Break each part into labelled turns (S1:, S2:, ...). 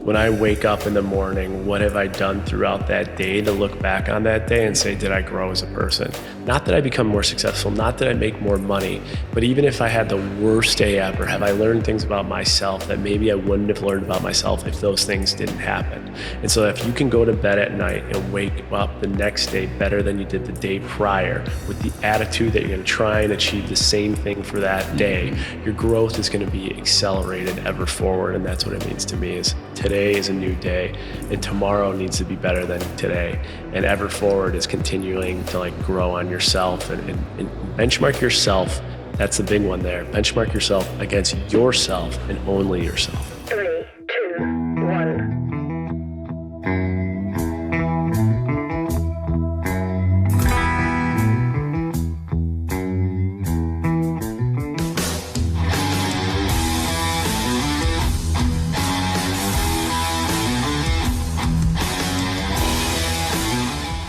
S1: when I wake up in the morning, what have I done throughout that day to look back on that day and say, did I grow as a person? Not that I become more successful, not that I make more money, but even if I had the worst day ever, have I learned things about myself that maybe I wouldn't have learned about myself if those things didn't happen? And so if you can go to bed at night and wake up the next day better than you did the day prior, with the attitude that you're going to try and achieve the same thing for that day, your growth is going to be accelerated ever forward. And that's what it means to me, is today is a new day and tomorrow needs to be better than today. And ever forward is continuing to grow on yourself and benchmark yourself. That's the big one there. Benchmark yourself against yourself and only yourself.
S2: 3, 2, 1.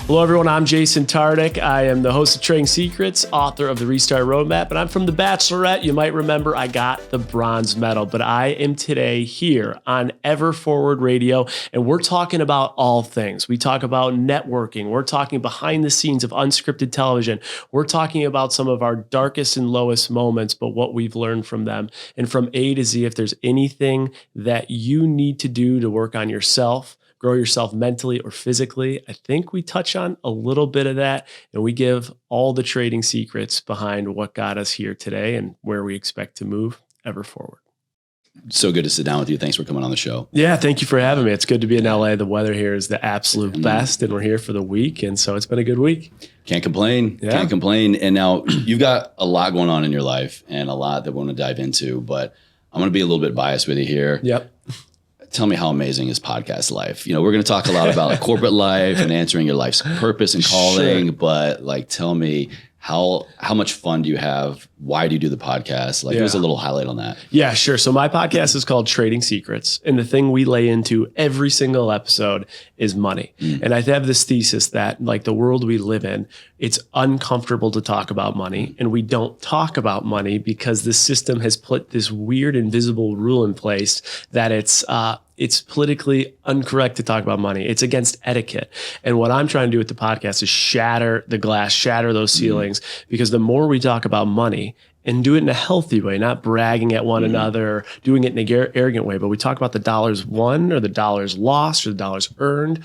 S1: Hello everyone, I'm Jason Tartick. I am the host of Trading Secrets, author of the Restart Roadmap, and I'm from the Bachelorette. You might remember I got the bronze medal, but I am today here on Ever Forward Radio, and we're talking about all things. We talk about networking. We're talking behind the scenes of unscripted television. We're talking about some of our darkest and lowest moments, but what we've learned from them. And from A to Z, if there's anything that you need to do to work on yourself, grow yourself mentally or physically, I think we touch on a little bit of that, and we give all the trading secrets behind what got us here today and where we expect to move ever forward.
S3: So good to sit down with you. Thanks for coming on the show.
S1: Yeah, thank you for having me. It's good to be in LA. The weather here is the absolute best, and we're here for the week, and so it's been a good week.
S3: Can't complain.
S1: Yeah.
S3: Can't complain. And now you've got a lot going on in your life and a lot that we want to dive into, but I'm going to be a little bit biased with you here.
S1: Yep.
S3: Tell me how amazing is podcast life? You know, we're going to talk a lot about corporate life and answering your life's purpose and calling,
S1: Sure.
S3: but tell me how much fun do you have? Why do you do the podcast? Give us a little highlight on that.
S1: Yeah, sure. So my podcast is called Trading Secrets, and the thing we lay into every single episode is money. And I have this thesis that the world we live in, it's uncomfortable to talk about money, and we don't talk about money because the system has put this weird invisible rule in place that it's politically incorrect to talk about money. It's against etiquette. And what I'm trying to do with the podcast is shatter the glass, shatter those ceilings, because the more we talk about money, and do it in a healthy way, not bragging at one another, doing it in an arrogant way, but we talk about the dollars won or the dollars lost or the dollars earned.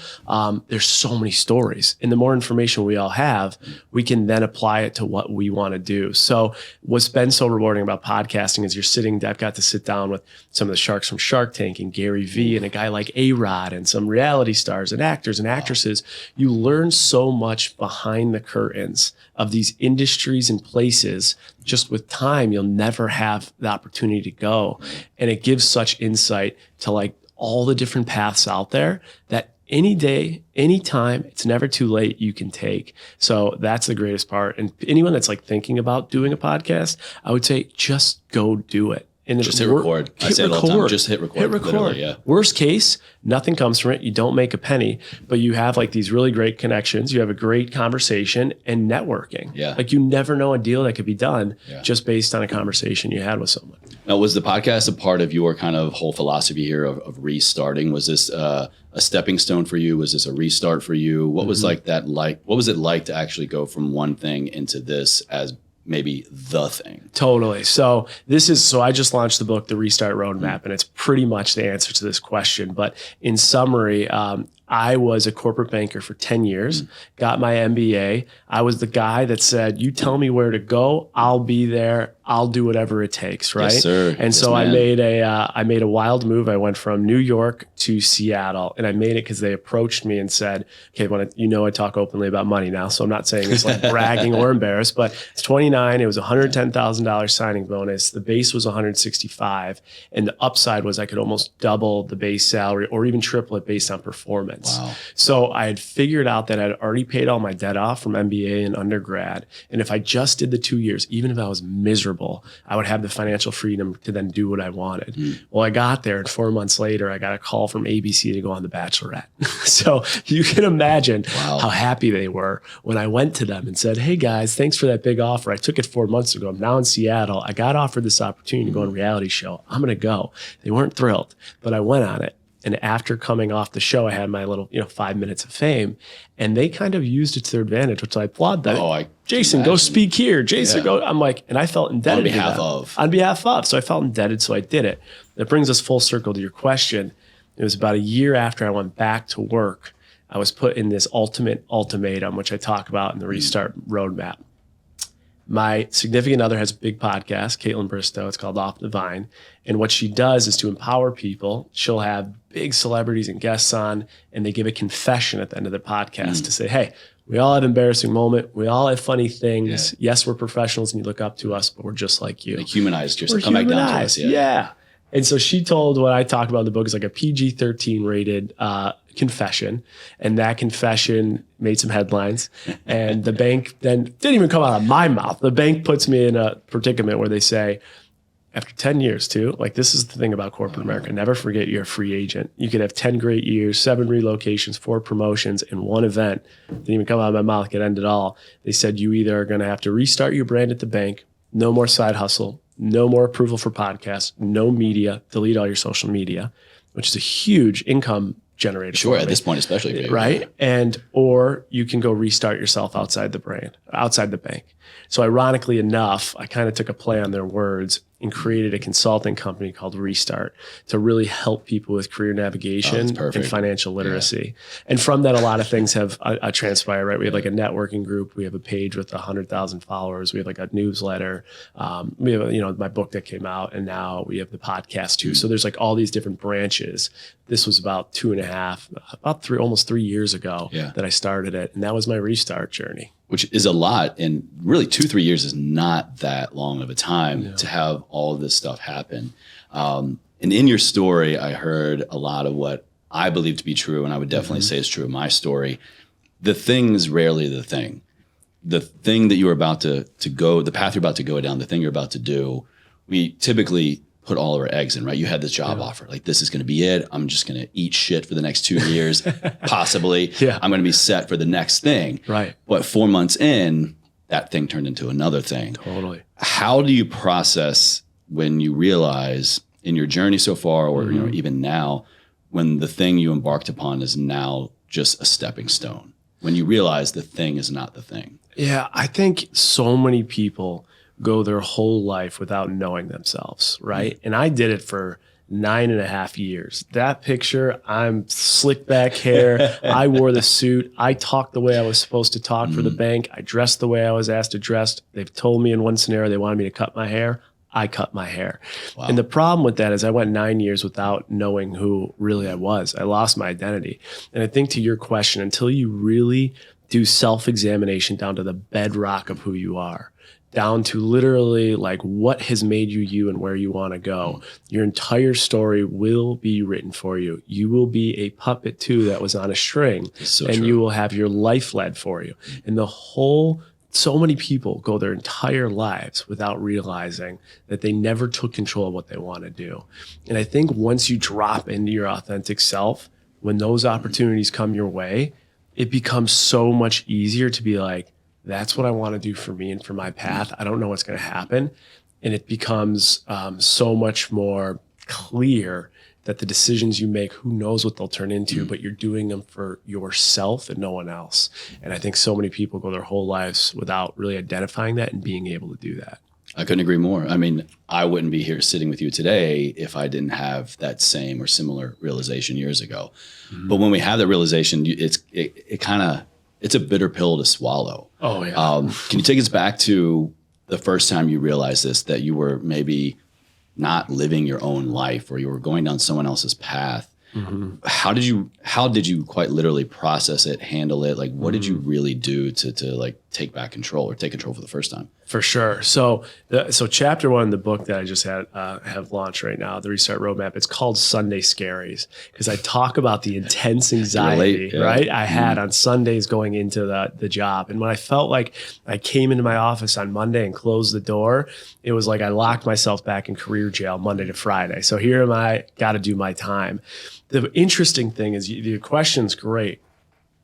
S1: There's so many stories. And the more information we all have, we can then apply it to what we want to do. So what's been so rewarding about podcasting is I've got to sit down with some of the sharks from Shark Tank and Gary Vee and a guy like A-Rod and some reality stars and actors and actresses. You learn so much behind the curtains of these industries and places. Just with time, you'll never have the opportunity to go. And it gives such insight to all the different paths out there that any day, anytime, it's never too late, you can take. So that's the greatest part. And anyone that's thinking about doing a podcast, I would say just go do it. And
S3: just hit record. I say it all the time. Just hit record.
S1: Hit record.
S3: Yeah.
S1: Worst case, nothing comes from it. You don't make a penny, but you have these really great connections. You have a great conversation and networking.
S3: Yeah.
S1: You never know a deal that could be done just based on a conversation you had with someone.
S3: Now, was the podcast a part of your kind of whole philosophy here of restarting? Was this a stepping stone for you? Was this a restart for you? What was what was it like to actually go from one thing into this as maybe the thing?
S1: Totally. So I just launched the book, The Restart Roadmap, and it's pretty much the answer to this question. But in summary, I was a corporate banker for 10 years, got my MBA. I was the guy that said, you tell me where to go, I'll be there. I'll do whatever it takes, right?
S3: Yes, sir.
S1: And so I made a wild move. I went from New York to Seattle, and I made it because they approached me and said, okay, I talk openly about money now, so I'm not saying it's bragging or embarrassed, but it's 29. It was $110,000 signing bonus. The base was 165, and the upside was I could almost double the base salary or even triple it based on performance.
S3: Wow.
S1: So I had figured out that I'd already paid all my debt off from MBA and undergrad, and if I just did the 2 years, even if I was miserable, I would have the financial freedom to then do what I wanted. Well, I got there, and 4 months later, I got a call from ABC to go on the Bachelorette. So you can imagine how happy they were when I went to them and said, hey guys, thanks for that big offer. I took it 4 months ago. I'm now in Seattle. I got offered this opportunity to go on a reality show. I'm going to go. They weren't thrilled, but I went on it. And after coming off the show, I had my little, 5 minutes of fame, and they kind of used it to their advantage, which I applaud them. Jason, go speak here. Jason, go. I'm like, and I felt indebted on behalf of. So I felt indebted. So I did it. That brings us full circle to your question. It was about a year after I went back to work. I was put in this ultimate ultimatum, which I talk about in the Restart Roadmap. My significant other has a big podcast, Caitlin Bristow. It's called Off the Vine. And what she does is to empower people. She'll have big celebrities and guests on, and they give a confession at the end of their podcast to say, hey, we all have embarrassing moment. We all have funny things. Yeah. Yes, we're professionals and you look up to us, but we're just like you.
S3: Like humanized yourself. Come back down to us.
S1: Yeah. And so she told what I talked about in the book is like a PG-13 rated confession. And that confession made some headlines. And the bank then didn't even come out of my mouth. The bank puts me in a predicament where they say, after 10 years too, like this is the thing about corporate America, never forget you're a free agent. You could have 10 great years, 7 relocations, 4 promotions, and 1 event. Didn't even come out of my mouth, could end it all. They said you either are going to have to restart your brand at the bank, no more side hustle, no more approval for podcasts, no media, delete all your social media, which is a huge income generator.
S3: Sure, at this point, especially. Baby.
S1: Right? And, or you can go restart yourself outside the brand, outside the bank. So ironically enough, I kind of took a play on their words and created a consulting company called Restart to really help people with career navigation and financial literacy. Yeah. And from that, a lot of things have transpired, right? We have like a networking group. We have a page with 100,000 followers. We have like a newsletter. We have, my book that came out, and now we have the podcast too. So there's like all these different branches. This was about 2.5, almost 3 years ago that I started it. And that was my Restart journey.
S3: Which is a lot. And really 2-3 years is not that long of a time to have all this stuff happen. And in your story, I heard a lot of what I believe to be true. And I would definitely say is true in my story. The thing is rarely the thing. The thing that you're about to go, the path you're about to go down, the thing you're about to do, we typically put all of our eggs in, right? You had this job offer, like this is going to be it. I'm just going to eat shit for the next 2 years, possibly. I'm going to be set for the next thing.
S1: Right.
S3: But 4 months in, that thing turned into another thing.
S1: Totally.
S3: How do you process when you realize in your journey so far, or even now, when the thing you embarked upon is now just a stepping stone? When you realize the thing is not the thing?
S1: Yeah, I think so many people go their whole life without knowing themselves, right? And I did it for 9.5 years. That picture, I'm slick back hair. I wore the suit. I talked the way I was supposed to talk for the bank. I dressed the way I was asked to dress. They've told me in one scenario they wanted me to cut my hair. I cut my hair. Wow. And the problem with that is I went 9 years without knowing who really I was. I lost my identity. And I think to your question, until you really do self-examination down to the bedrock of who you are, down to literally like what has made you you and where you want to go, your entire story will be written for you. You will be a puppet too that was on a string, and you will have your life led for you. And so many people go their entire lives without realizing that they never took control of what they want to do. And I think once you drop into your authentic self, when those opportunities come your way, it becomes so much easier to be like, that's what I want to do for me and for my path. I don't know what's going to happen. And it becomes so much more clear that the decisions you make, who knows what they'll turn into, but you're doing them for yourself and no one else. And I think so many people go their whole lives without really identifying that and being able to do that.
S3: I couldn't agree more. I mean, I wouldn't be here sitting with you today if I didn't have that same or similar realization years ago. But when we have that realization, it's a bitter pill to swallow.
S1: Oh, yeah.
S3: Can you take us back to the first time you realized this, that you were maybe not living your own life, or you were going down someone else's path? How did you quite literally process it, handle it? Like, what did you really do to like take back control, or take control for the first time?
S1: For sure. So chapter 1 in the book that I just have launched right now, the Restart Roadmap, it's called Sunday Scaries, because I talk about the intense anxiety right I had on Sundays going into the job. And when I felt like I came into my office on Monday and closed the door, it was like I locked myself back in career jail Monday to Friday. So here am I, got to do my time. The interesting thing is your question's great,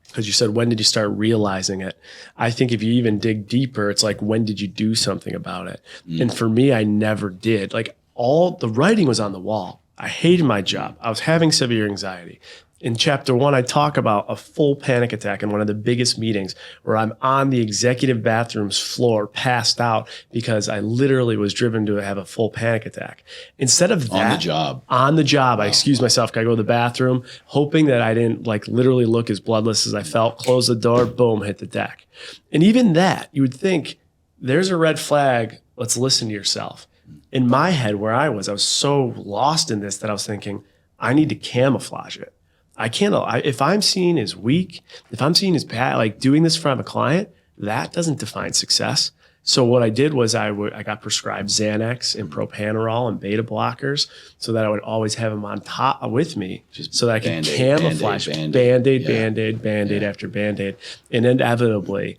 S1: because you said, when did you start realizing it? I think if you even dig deeper, it's like, when did you do something about it? And for me, I never did. Like, all the writing was on the wall. I hated my job. I was having severe anxiety. In chapter 1, I talk about a full panic attack in one of the biggest meetings where I'm on the executive bathroom's floor, passed out because I literally was driven to have a full panic attack. Instead of that, on the job, I excused myself. I go to the bathroom, hoping that I didn't like literally look as bloodless as I felt. Close the door, boom, hit the deck. And even that, you would think there's a red flag. Let's listen to yourself. In my head, where I was so lost in this that I was thinking, I need to camouflage it. I can't, if I'm seen as weak, if I'm seen as bad, like doing this in front of a client, that doesn't define success. So what I did was I got prescribed Xanax and propanolol and beta blockers so that I would always have them on top with me so that I could camouflage Band-Aid after Band-Aid. And inevitably,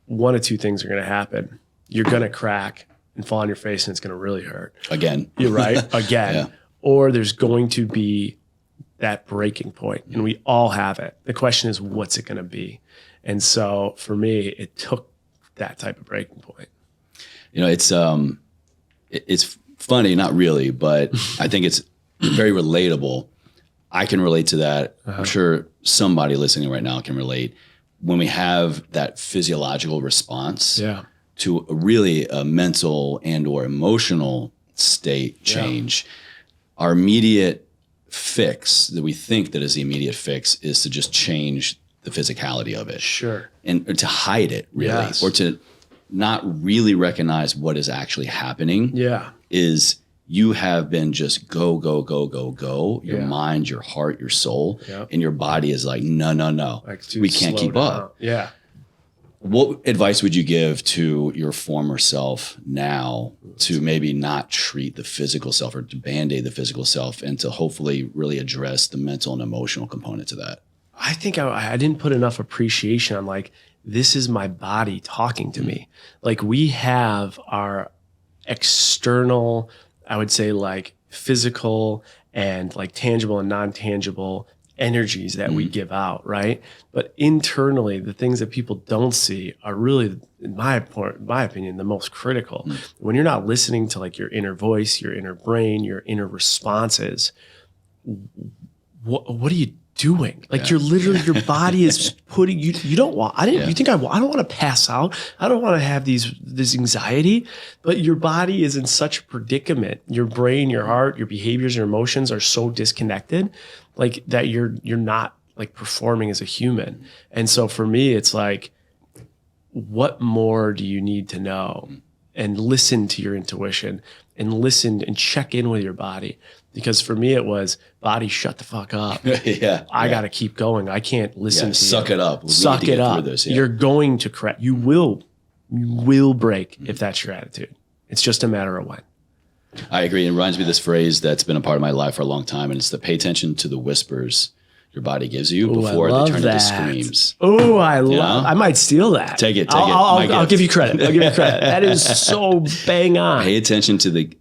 S1: one of two things are going to happen. You're going to crack and fall on your face and it's going to really hurt.
S3: Again.
S1: You're right. Again. Or there's going to be that breaking point, and we all have it. The question is, what's it going to be? And so for me, it took that type of breaking point.
S3: You know, it's funny, not really, but I think it's very relatable. I can relate to that. I'm sure somebody listening right now can relate. When we have that physiological response to really a mental and or emotional state change, our immediate fix that we think that is the immediate fix is to just change the physicality of it.
S1: Sure.
S3: And to hide it really, or to not really recognize what is actually happening. Is you have been just go, your mind, your heart, your soul, and your body is like, no, like, we can't keep up. What advice would you give to your former self now to maybe not treat the physical self or to Band-Aid the physical self and to hopefully really address the mental and emotional component to that?
S1: I think I didn't put enough appreciation on like, this is my body talking to me. Like we have our external, I would say like physical and like tangible and non-tangible energies that we give out, right? But internally, the things that people don't see are really, in my opinion, the most critical. When you're not listening to like your inner voice, your inner brain, your inner responses, what are you doing? Like you're literally, your body is putting you. You don't want. You think I don't want to pass out. I don't want to have this anxiety. But your body is in such a predicament. Your brain, your heart, your behaviors, your emotions are so disconnected, like that you're not like performing as a human. And so for me, it's like, what more do you need to know? And listen to your intuition and listen and check in with your body. Because for me, it was body, shut the fuck up. I got to keep going. I can't listen to
S3: suck
S1: you.
S3: it up.
S1: Suck it up. You're going to crack. You will break if that's your attitude. It's just a matter of when.
S3: I agree. It reminds me of this phrase that's been a part of my life for a long time, and it's to pay attention to the whispers your body gives you before they turn into screams.
S1: Oh, I might steal that.
S3: Take it.
S1: I'll give you credit. That is so bang on.
S3: Pay attention to the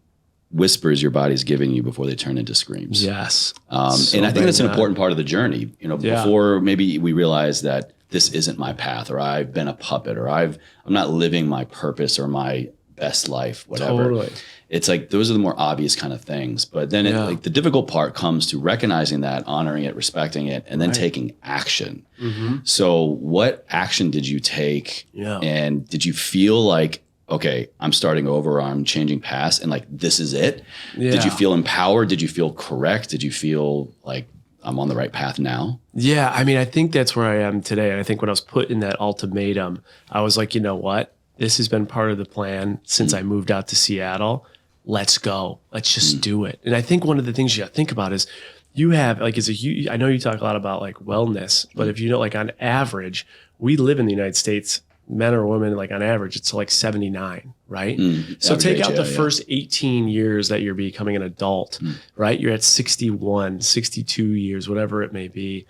S3: whispers your body's giving you before they turn into screams.
S1: Yes.
S3: And I think that's an important part of the journey. You know, before maybe we realize that this isn't my path, or I've been a puppet, or I'm not living my purpose or my best life, whatever.
S1: Totally.
S3: It's like those are the more obvious kind of things. But then like the difficult part comes to recognizing that, honoring it, respecting it, and then taking action. So what action did you take? And did you feel like, okay, I'm starting over, or I'm changing paths, and like, this is it? Did you feel empowered? Did you feel correct? Did you feel like I'm on the right path now?
S1: Yeah. I mean, I think that's where I am today. And I think when I was put in that ultimatum, I was like, you know what? This has been part of the plan since I moved out to Seattle. Let's go. Let's just do it. And I think one of the things you got to think about is you have like, I know you talk a lot about like wellness, but if you know, like on average, we live in the United States, men or women, like on average, it's like 79, right? So take out the first 18 years that you're becoming an adult, right? You're at 61, 62 years, whatever it may be.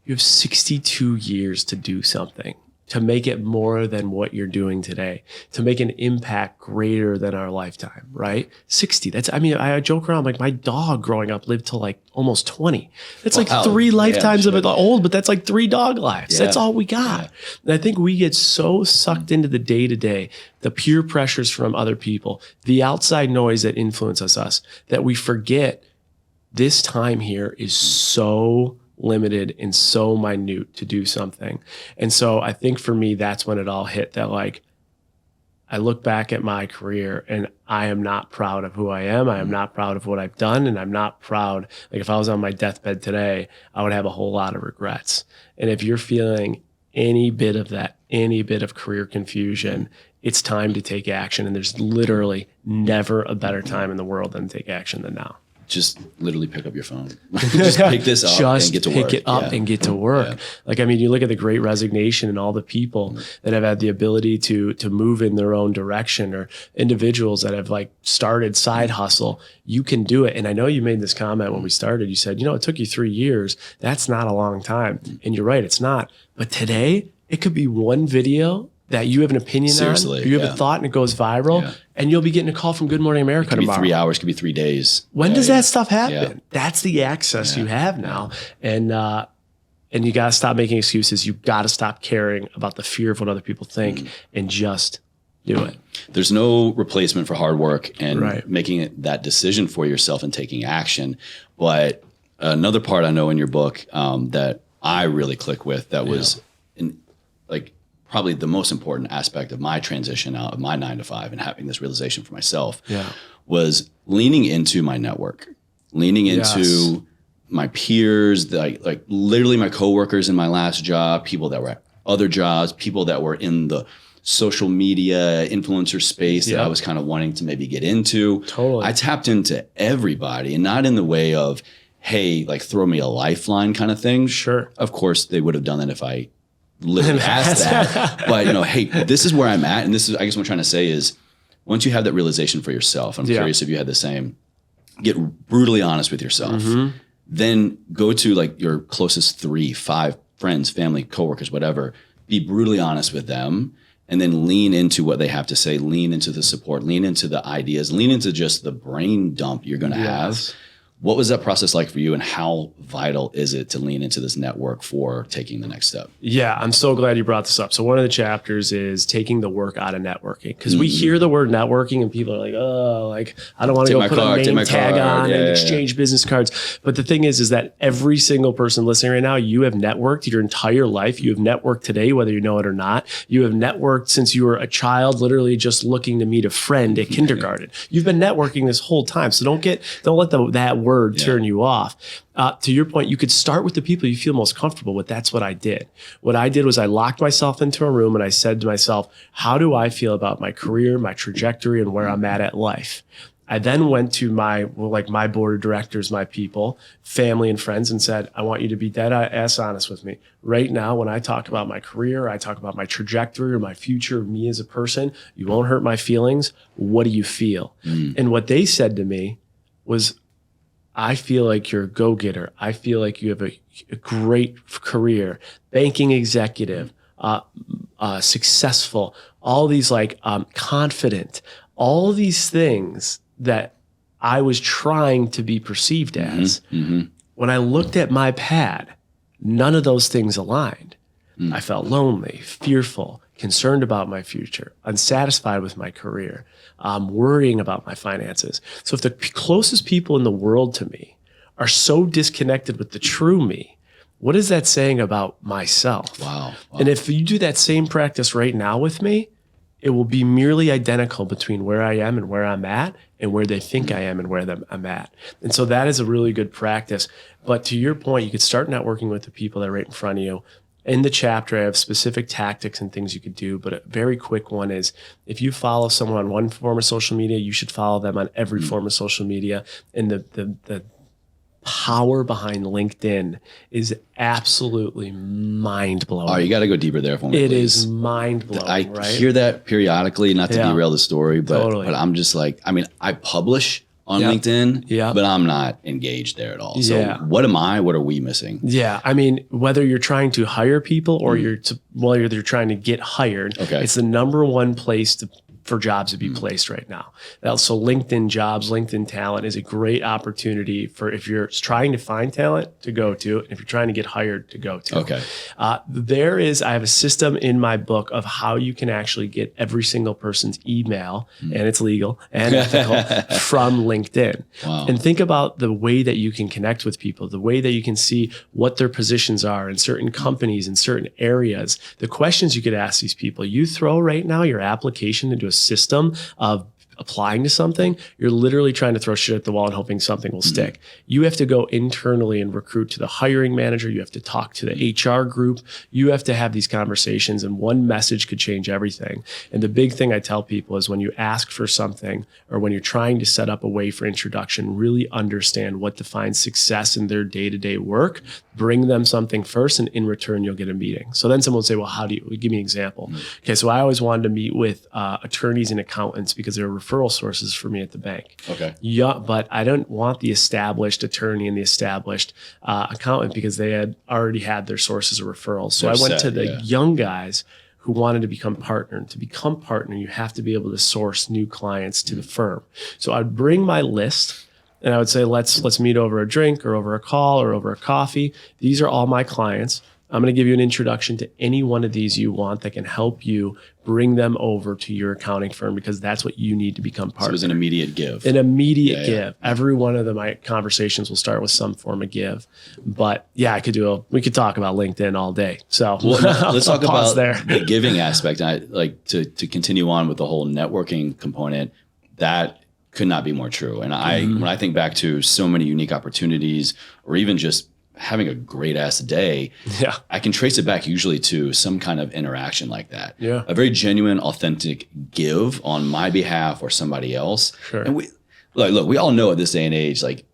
S1: You have 62 years to do something, to make it more than what you're doing today, to make an impact greater than our lifetime, right? 60, I joke around, like my dog growing up lived till like almost 20. That's like 3 lifetimes of it old, but that's like 3 dog lives. That's all we got. And I think we get so sucked into the day-to-day, the peer pressures from other people, the outside noise that influences us, that we forget this time here is so limited and so minute to do something. And so I think for me, that's when it all hit, that like, I look back at my career and I am not proud of who I am. I am not proud of what I've done. And I'm not proud. Like if I was on my deathbed today, I would have a whole lot of regrets. And if you're feeling any bit of that, any bit of career confusion, it's time to take action. And there's literally never a better time in the world than to take action than now.
S3: Just literally pick up your phone. Just pick this up and get to work.
S1: Just pick it up and get to work. Yeah. Like, I mean, you look at the Great Resignation and all the people that have had the ability to move in their own direction, or individuals that have like started side hustle. You can do it. And I know you made this comment when we started. You said, it took you 3 years. That's not a long time. And you're right, it's not. But today, it could be one video that you have an opinion on, or you have a thought and it goes viral, and you'll be getting a call from Good Morning America tomorrow.
S3: Could be 3 hours, could be 3 days.
S1: When does that stuff happen? Yeah. That's the access you have now. And you got to stop making excuses. You got to stop caring about the fear of what other people think and just do it.
S3: There's no replacement for hard work and making it that decision for yourself and taking action. But another part I know in your book that I really click with, that was probably the most important aspect of my transition out of my 9 to 5 and having this realization for myself, was leaning into my network, leaning into my peers, like literally my coworkers in my last job, people that were at other jobs, people that were in the social media influencer space that I was kind of wanting to maybe get into.
S1: Totally.
S3: I tapped into everybody, and not in the way of, hey, like throw me a lifeline kind of thing.
S1: Sure.
S3: Of course they would have done that if I literally asked that. But hey, this is where I'm at. And this is, I guess what I'm trying to say is, once you have that realization for yourself, I'm curious if you had the same, get brutally honest with yourself, then go to like your closest 3, 5 friends, family, coworkers, whatever, be brutally honest with them, and then lean into what they have to say, lean into the support, lean into the ideas, lean into just the brain dump you're going to have. What was that process like for you, and how vital is it to lean into this network for taking the next step?
S1: Yeah, I'm so glad you brought this up. So one of the chapters is taking the work out of networking, because we hear the word networking and people are like, oh, like I don't want to go put a name tag on and exchange business cards. But the thing is that every single person listening right now, you have networked your entire life. You have networked today, whether you know it or not. You have networked since you were a child, literally just looking to meet a friend at kindergarten. You've been networking this whole time. So don't let that word turn you off. To your point, you could start with the people you feel most comfortable with. That's what I did. What I did was I locked myself into a room and I said to myself, how do I feel about my career, my trajectory, and where I'm at life? I then went to my board of directors, my people, family and friends, and said, I want you to be dead ass honest with me. Right now, when I talk about my career, I talk about my trajectory or my future, me as a person, you won't hurt my feelings. What do you feel? And what they said to me was, I feel like you're a go-getter. I feel like you have a great career, banking executive, successful, all these confident, all these things that I was trying to be perceived as. When I looked at my pad, none of those things aligned. I felt lonely, fearful, concerned about my future, unsatisfied with my career, worrying about my finances. So if the closest people in the world to me are so disconnected with the true me, what is that saying about myself?
S3: Wow.
S1: And if you do that same practice right now with me, it will be merely identical between where I am and where I'm at, and where they think I am and where I'm at. And so that is a really good practice. But to your point, you could start networking with the people that are right in front of you. In the chapter, I have specific tactics and things you could do, but a very quick one is, if you follow someone on one form of social media, you should follow them on every form of social media. And the power behind LinkedIn is absolutely mind-blowing.
S3: Oh, you got to go deeper there for me,
S1: It
S3: please.
S1: is mind-blowing,
S3: I hear that periodically, not to derail the story, but I'm just like, I publish on LinkedIn, but I'm not engaged there at all. So what are we missing?
S1: Yeah. Whether you're trying to hire people or you're trying to get hired, it's the number one place for jobs to be placed right now. So LinkedIn Jobs, LinkedIn Talent is a great opportunity for if you're trying to find talent to go to, and if you're trying to get hired to go to.
S3: Okay.
S1: I have a system in my book of how you can actually get every single person's email, and it's legal and ethical, from LinkedIn.
S3: Wow.
S1: And think about the way that you can connect with people, the way that you can see what their positions are in certain companies, in certain areas, the questions you could ask these people. You throw right now your application into a system of applying to something, you're literally trying to throw shit at the wall and hoping something will stick. You have to go internally and recruit to the hiring manager. You have to talk to the HR group. You have to have these conversations, and one message could change everything. And the big thing I tell people is when you ask for something or when you're trying to set up a way for introduction, really understand what defines success in their day-to-day work. Bring them something first, and in return, you'll get a meeting. So then someone will say, well, how do you give me an example? Okay, so I always wanted to meet with attorneys and accountants because they're referral sources for me at the bank.
S3: Okay.
S1: Yeah, but I don't want the established attorney and the established accountant because they had already had their sources of referrals. So I went to the young guys who wanted to become partner. And to become partner, you have to be able to source new clients to the firm. So I'd bring my list and I would say, let's meet over a drink or over a call or over a coffee. These are all my clients. I'm going to give you an introduction to any one of these you want that can help you bring them over to your accounting firm, because that's what you need to become partner.
S3: So it was an immediate give.
S1: An immediate give. Every one of my conversations will start with some form of give. But yeah, we could talk about LinkedIn all day. So
S3: let's talk about the giving aspect. I like to continue on with the whole networking component. That could not be more true. And when I think back to so many unique opportunities, or even just having a great ass day, I can trace it back usually to some kind of interaction like that.
S1: Yeah.
S3: A very genuine, authentic give on my behalf or somebody else.
S1: Sure.
S3: And we all know at this day and age, like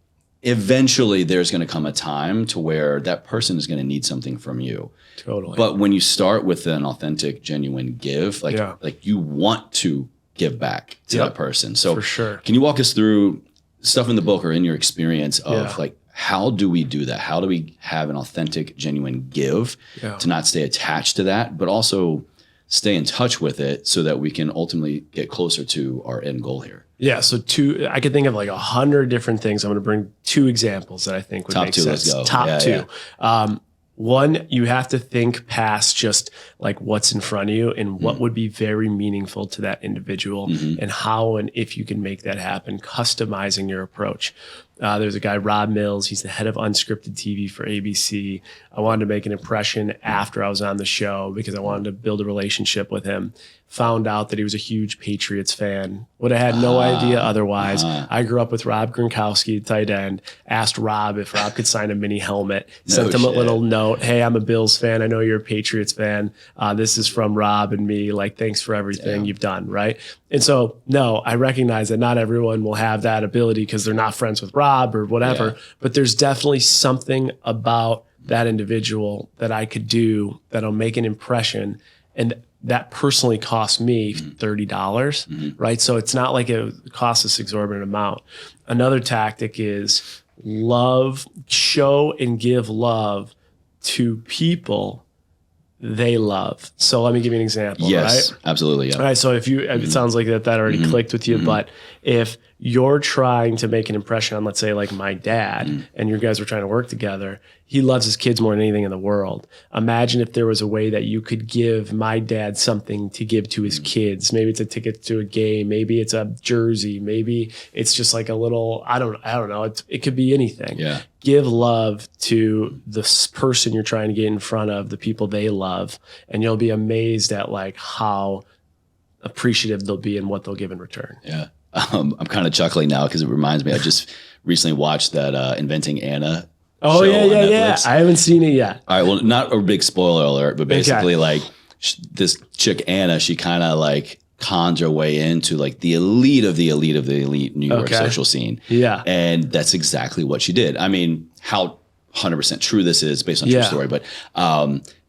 S3: eventually there's going to come a time to where that person is going to need something from you.
S1: Totally.
S3: But when you start with an authentic, genuine give, like you want to give back to that person. So
S1: for sure.
S3: Can you walk us through stuff in the book or in your experience of like, how do we do that? How do we have an authentic, genuine give to not stay attached to that, but also stay in touch with it so that we can ultimately get closer to our end goal here? Yeah.
S1: So I could think of like 100 different things. I'm going to bring 2 examples that I think would make sense.
S3: Let's go.
S1: Top 2. One, you have to think past just like what's in front of you and what would be very meaningful to that individual, and how and if you can make that happen, customizing your approach. There's a guy, Rob Mills. He's the head of unscripted TV for ABC. I wanted to make an impression after I was on the show because I wanted to build a relationship with him. Found out that he was a huge Patriots fan. Would have had no idea otherwise. I grew up with Rob Gronkowski, tight end. Asked Rob if Rob could sign a mini helmet. Sent him a little note. Hey, I'm a Bills fan. I know you're a Patriots fan. This is from Rob and me. Like, thanks for everything you've done, right? And so, no, I recognize that not everyone will have that ability because they're not friends with Rob or whatever. But there's definitely something about that individual that I could do that'll make an impression. And that personally cost me $30, right? So it's not like it costs this exorbitant amount. Another tactic is show and give love to people they love. So let me give you an example.
S3: Yes,
S1: right?
S3: Absolutely. Yeah.
S1: All right. So if it sounds like that already clicked with you, but if you're trying to make an impression on, let's say, like my dad, and you guys were trying to work together, he loves his kids more than anything in the world. Imagine if there was a way that you could give my dad something to give to his kids. Maybe it's a ticket to a game. Maybe it's a jersey. Maybe it's just like a little, I don't know. It could be anything.
S3: Yeah.
S1: Give love to the person you're trying to get in front of, the people they love, and you'll be amazed at like how appreciative they'll be and what they'll give in return.
S3: Yeah. I'm kind of chuckling now because it reminds me, I just recently watched that Inventing Anna.
S1: Oh, yeah. I haven't seen it yet.
S3: All right. Well, not a big spoiler alert, but basically like this chick, Anna, she kind of like cons her way into like the elite of the elite of the elite New York social scene. Yeah. And that's exactly what she did. I mean, how 100% true this is based on true story, but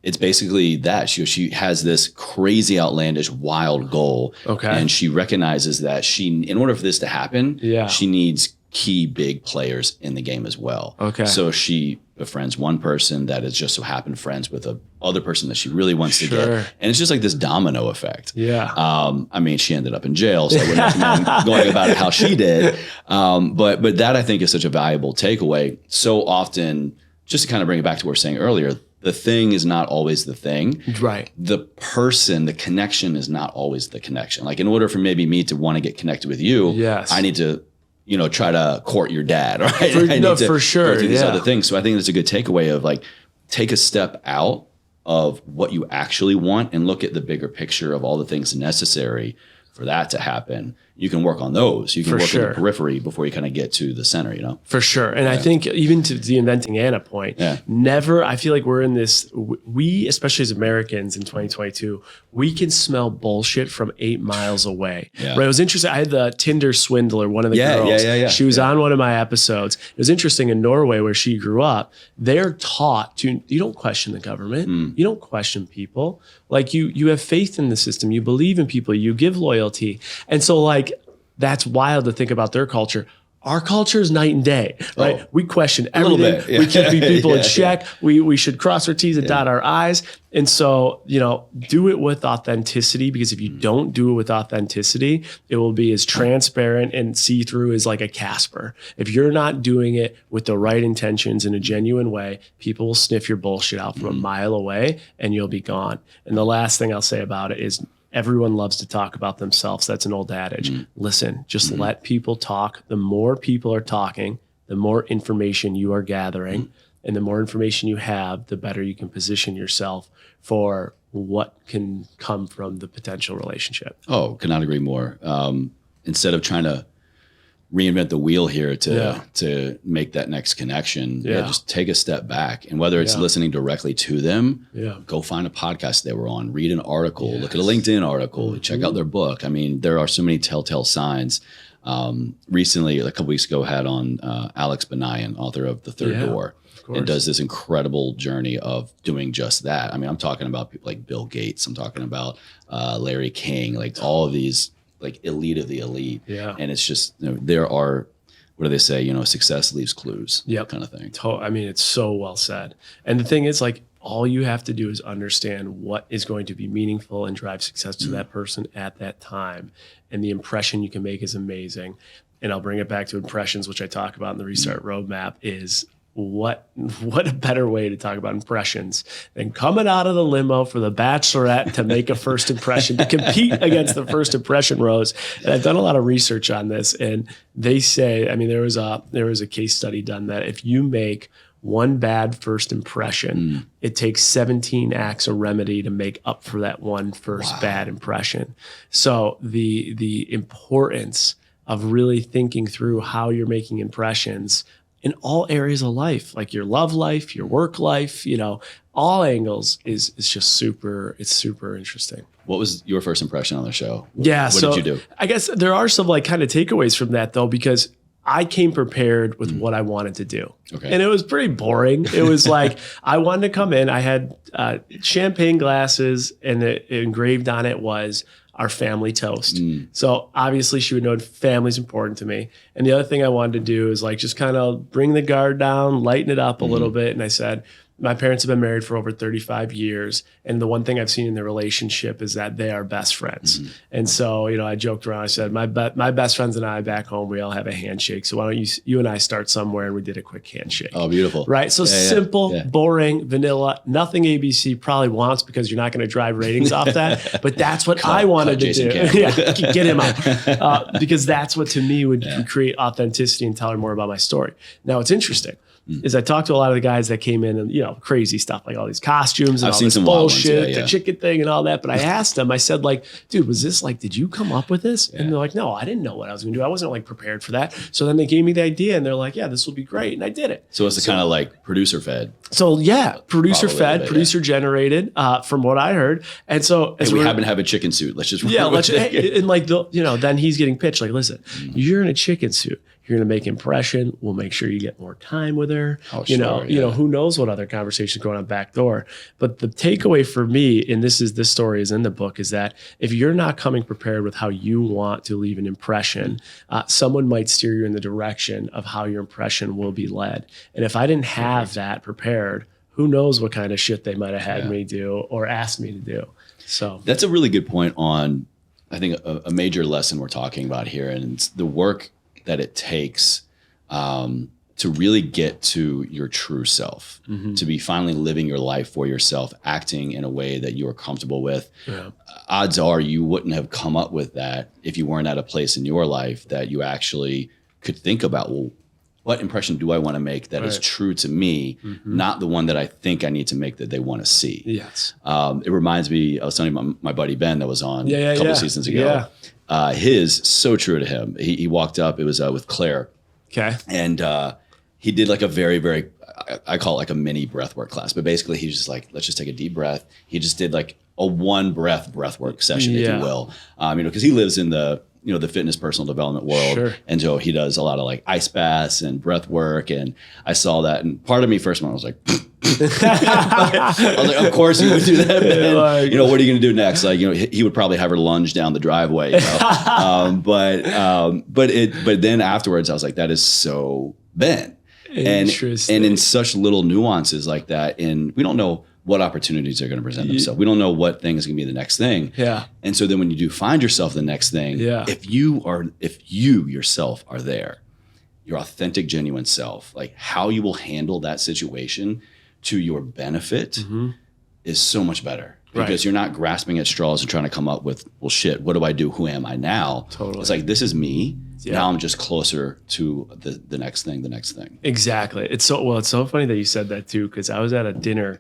S3: it's basically that she has this crazy, outlandish, wild goal. Okay. And she recognizes that in order for this to happen, she needs key big players in the game as well.
S1: Okay.
S3: So she befriends one person that is just so happened friends with a other person that she really wants to get. And it's just like this domino effect.
S1: Yeah.
S3: I mean, she ended up in jail, so I wouldn't recommend going about it how she did. But that I think is such a valuable takeaway. So often, just to kind of bring it back to what we were saying earlier, the thing is not always the thing.
S1: Right.
S3: The person, the connection is not always the connection. Like in order for maybe me to want to get connected with you,
S1: yes,
S3: I need to, try to court your dad, right?
S1: For sure.
S3: Go through these other things. So I think that's a good takeaway of like, take a step out of what you actually want and look at the bigger picture of all the things necessary for that to happen. You can work on those. You can work on the periphery before you kind of get to the center, For
S1: sure. And I think even to the inventing Anna point, never, I feel like we're in this, we, especially as Americans in 2022, we can smell bullshit from 8 miles away. Right? It was interesting. I had the Tinder swindler, one of the girls. She was on one of my episodes. It was interesting in Norway where she grew up, they're taught to, you don't question the government. You don't question people. Like you have faith in the system. You believe in people. You give loyalty. And so like, that's wild to think about their culture. Our culture is night and day, right?
S3: Oh,
S1: we question everything. We keep people in check. We should cross our T's and dot our I's. And so, do it with authenticity, because if you don't do it with authenticity, it will be as transparent and see-through as like a Casper. If you're not doing it with the right intentions in a genuine way, people will sniff your bullshit out from a mile away and you'll be gone. And the last thing I'll say about it is, everyone loves to talk about themselves. That's an old adage. Listen, just let people talk. The more people are talking, the more information you are gathering. And the more information you have, the better you can position yourself for what can come from the potential relationship.
S3: Oh, could not agree more. Instead of trying to reinvent the wheel here to make that next connection, just take a step back. And whether it's listening directly to them, go find a podcast they were on, read an article, look at a LinkedIn article, check out their book. I mean, there are so many telltale signs. Recently, a couple weeks ago, had on Alex Benayan, author of The Third Door, and does this incredible journey of doing just that. I mean, I'm talking about people like Bill Gates. I'm talking about Larry King, like all of these like elite of the elite. And it's just, there are, what do they say? Success leaves clues, kind of thing.
S1: I mean, it's so well said. And the thing is, like, all you have to do is understand what is going to be meaningful and drive success to that person at that time. And the impression you can make is amazing. And I'll bring it back to impressions, which I talk about in the Restart Roadmap, is what a better way to talk about impressions than coming out of the limo for the Bachelorette to make a first impression, to compete against the first impression rose. And I've done a lot of research on this, and they say, I mean, there was a case study done that if you make one bad first impression, it takes 17 acts of remedy to make up for that one first bad impression. So the importance of really thinking through how you're making impressions in all areas of life, like your love life, your work life, all angles is just super interesting.
S3: What was your first impression on the show? What did you do? I
S1: guess there are some like kind of takeaways from that though, because I came prepared with what I wanted to do. And it was pretty boring. It was like, I wanted to come in, I had champagne glasses, and engraved on it was our family toast. So obviously she would know family's important to me. And the other thing I wanted to do is like, just kind of bring the guard down, lighten it up a little bit. And I said, my parents have been married for over 35 years. And the one thing I've seen in their relationship is that they are best friends. And so, I joked around. I said, my best friends and I back home, we all have a handshake. So why don't you and I start somewhere? And we did a quick handshake.
S3: Oh, beautiful.
S1: Right. So simple, boring, vanilla, nothing ABC probably wants, because you're not going to drive ratings off that. But that's what I wanted to do. Get him out. Because that's what to me would create authenticity and tell her more about my story. Now, it's interesting. Is I talked to a lot of the guys that came in and, crazy stuff, like all these costumes and
S3: I've
S1: all
S3: seen
S1: this
S3: some
S1: bullshit, the chicken thing and all that. But I asked them, I said, like, dude, was this like, did you come up with this? And they're like, no, I didn't know what I was going to do. I wasn't like prepared for that. So then they gave me the idea and they're like, yeah, this will be great. And I did it.
S3: So it's the kind of like producer fed.
S1: So producer fed, producer generated, from what I heard. And so
S3: as we happen to have a chicken suit, let's just
S1: and like then he's getting pitched like, listen, you're in a chicken suit. You're going to make impression. We'll make sure you get more time with her.
S3: Oh,
S1: you know,
S3: sure,
S1: you know,
S3: yeah.
S1: who knows what other conversations going on back door. But the takeaway for me, and this story is in the book, is that if you're not coming prepared with how you want to leave an impression, someone might steer you in the direction of how your impression will be led. And if I didn't have that prepared, who knows what kind of shit they might have had me do or asked me to do. So
S3: that's a really good point on, I think, a major lesson we're talking about here, and it's the work that it takes to really get to your true self, to be finally living your life for yourself, acting in a way that you are comfortable with. Yeah. Odds are you wouldn't have come up with that if you weren't at a place in your life that you actually could think about, well, what impression do I want to make that is true to me, not the one that I think I need to make that they want to see.
S1: Yes.
S3: It reminds me, I was telling my buddy Ben that was on a couple seasons ago.
S1: Yeah.
S3: His, so true to him. He walked up, it was with Claire.
S1: Okay.
S3: And he did like a very, very, I call it like a mini breathwork class. But basically he's just like, let's just take a deep breath. He just did like a one breathwork session, if you will. You know, because he lives in the fitness personal development world.
S1: Sure.
S3: And so he does a lot of like ice baths and breath work. And I saw that. And part of me first one was like, I was like, of course you would do that, Ben.
S1: Like,
S3: you know, what are you going to do next? Like, you know, he would probably have her lunge down the driveway. You know? But then afterwards I was like, that is so Ben. And in such little nuances like that, and we don't know what opportunities are going to present themselves. We don't know what thing is going to be the next thing.
S1: Yeah.
S3: And so then when you do find yourself the next thing, if you yourself are there, your authentic, genuine self, like how you will handle that situation to your benefit is so much better. Because you're not grasping at straws and trying to come up with, well, shit, what do I do? Who am I now? Totally. It's like, this is me. Yeah. Now I'm just closer to the next thing.
S1: Exactly. It's so funny that you said that too, because I was at a dinner.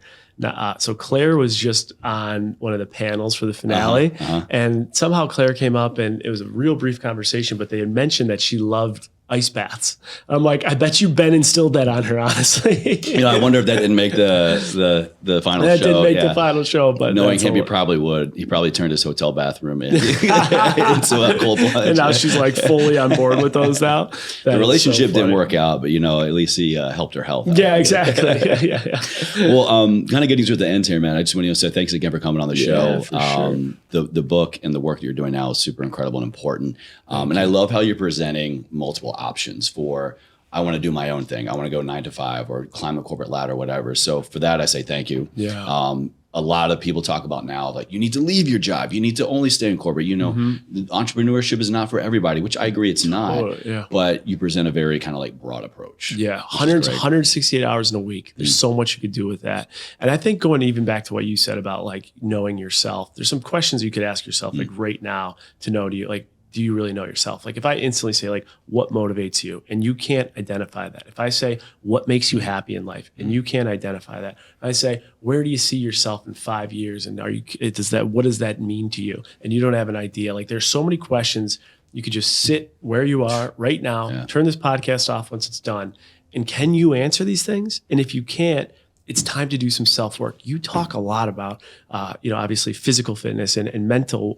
S1: So Claire was just on one of the panels for the finale, and somehow Claire came up, and it was a real brief conversation, but they had mentioned that she loved ice baths. I'm like, I bet you Ben instilled that on her, honestly.
S3: You know, I wonder if that didn't make the final show.
S1: That didn't make the final show, but
S3: knowing him, he probably would. He probably turned his hotel bathroom into a cold plunge.
S1: And now she's like fully on board with those now.
S3: The relationship didn't work out, but you know, at least he helped her health.
S1: Yeah, exactly. Yeah.
S3: Well, kind of getting to the end here, man. I just want to say thanks again for coming on the show.
S1: For sure.
S3: The book and the work that you're doing now is super incredible and important. And I love how you're presenting multiple options for, I want to do my own thing. I want to go 9 to 5 or climb the corporate ladder, whatever. So for that, I say thank you.
S1: Yeah.
S3: A lot of people talk about now, like, you need to leave your job. You need to only stay in corporate. You know, entrepreneurship is not for everybody, which I agree it's not. But you present a very kind of like broad approach.
S1: Yeah. 168 hours in a week. There's so much you could do with that. And I think going even back to what you said about like knowing yourself, there's some questions you could ask yourself like right now to know, do you really know yourself? Like if I instantly say like, what motivates you? And you can't identify that. If I say, what makes you happy in life? And you can't identify that. I say, where do you see yourself in 5 years? And what does that mean to you? And you don't have an idea. Like there's so many questions. You could just sit where you are right now, turn this podcast off once it's done. And can you answer these things? And if you can't, it's time to do some self-work. You talk a lot about, obviously physical fitness and mental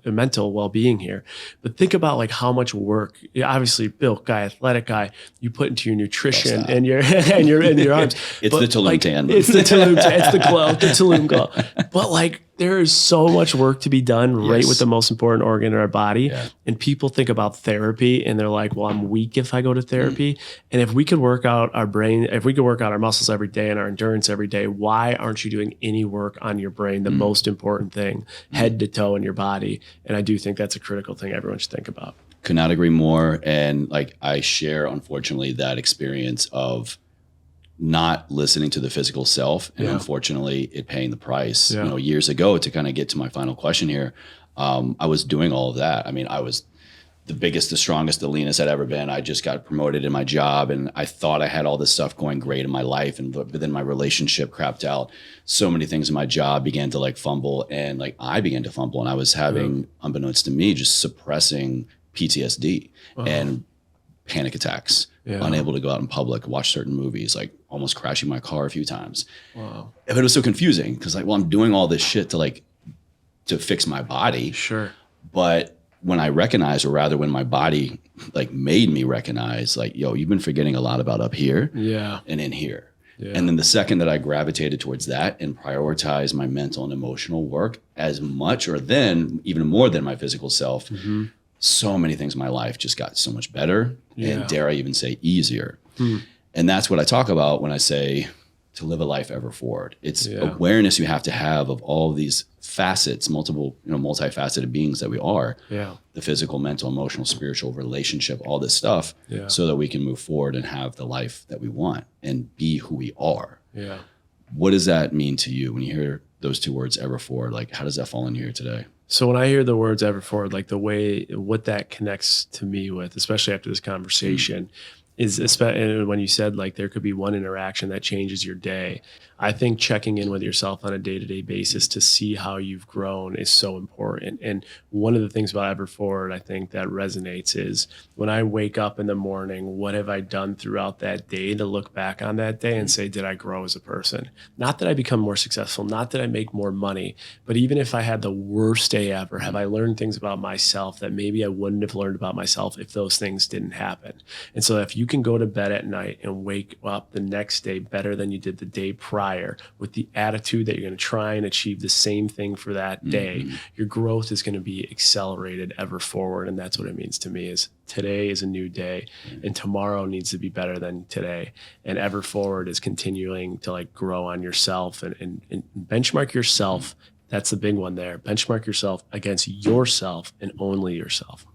S1: mental well-being here. But think about like how much work, obviously built guy, athletic guy, you put into your nutrition and your arms.
S3: It's the Tulum tan.
S1: It's the Tulum tan. It's the glow, the Tulum glow. But like there is so much work to be done right with the most important organ in our body. Yeah. And people think about therapy and they're like, well, I'm weak if I go to therapy. And if we could work out our brain, if we could work out our muscles every day and our endurance every day, why aren't you doing any work on your brain? The most important thing, head to toe in your body. And I do think that's a critical thing everyone should think about.
S3: Could not agree more. And like I share, unfortunately, that experience of not listening to the physical self and unfortunately it paying the price. You know, years ago, to kind of get to my final question here, I was doing all of that. I mean, I was the biggest, the strongest, the leanest I'd ever been. I just got promoted in my job and I thought I had all this stuff going great in my life. But then my relationship crapped out. So many things in my job began to like fumble, and like I began to fumble, and I was having, unbeknownst to me, just suppressing PTSD and panic attacks. Unable to go out in public, watch certain movies, like almost crashing my car a few times. Wow. But it was so confusing because like, well, I'm doing all this shit to fix my body.
S1: Sure.
S3: But when I recognized, or rather when my body like made me recognize, like, yo, you've been forgetting a lot about up here and in here. Yeah. And then the second that I gravitated towards that and prioritized my mental and emotional work as much, or then even more than my physical self, so many things in my life just got so much better. And dare I even say easier. And that's what I talk about when I say to live a life ever forward. It's awareness you have to have of all of these facets, multiple, multifaceted beings that we are. The physical, mental, emotional, spiritual, relationship, all this stuff, so that we can move forward and have the life that we want and be who we are. What does that mean to you when you hear those two words, ever forward? Like, how does that fall into here today?
S1: So when I hear the words ever forward, like what that connects to me with, especially after this conversation, is especially when you said like there could be one interaction that changes your day. I think checking in with yourself on a day-to-day basis to see how you've grown is so important. And one of the things about Everforward, I think that resonates is when I wake up in the morning, what have I done throughout that day to look back on that day and say, did I grow as a person? Not that I become more successful, not that I make more money, but even if I had the worst day ever, have I learned things about myself that maybe I wouldn't have learned about myself if those things didn't happen? And so if you can go to bed at night and wake up the next day better than you did the day prior, with the attitude that you're going to try and achieve the same thing for that day, your growth is going to be accelerated ever forward. And that's what it means to me is today is a new day and tomorrow needs to be better than today. And ever forward is continuing to like grow on yourself and benchmark yourself. That's the big one there. Benchmark yourself against yourself and only yourself.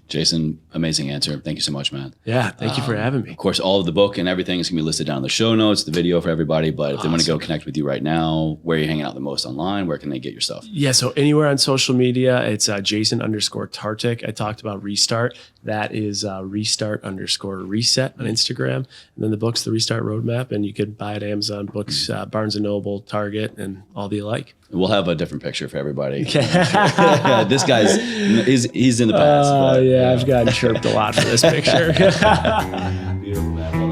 S3: Jason, amazing answer. Thank you so much, man.
S1: Yeah, thank you for having me.
S3: Of course, all of the book and everything is going to be listed down in the show notes, the video for everybody. But if they want to go connect with you right now, where are you hanging out the most online? Where can they get your stuff? Yeah, so anywhere on social media, it's Jason_Tartick. I talked about Restart. That is Restart_Reset on Instagram. And then the book's The Restart Roadmap. And you could buy it at Amazon Books, Barnes & Noble, Target, and all the alike. We'll have a different picture for everybody. This guy's, he's in the past. Oh, yeah, I've gotten chirped a lot for this picture. Beautiful, man.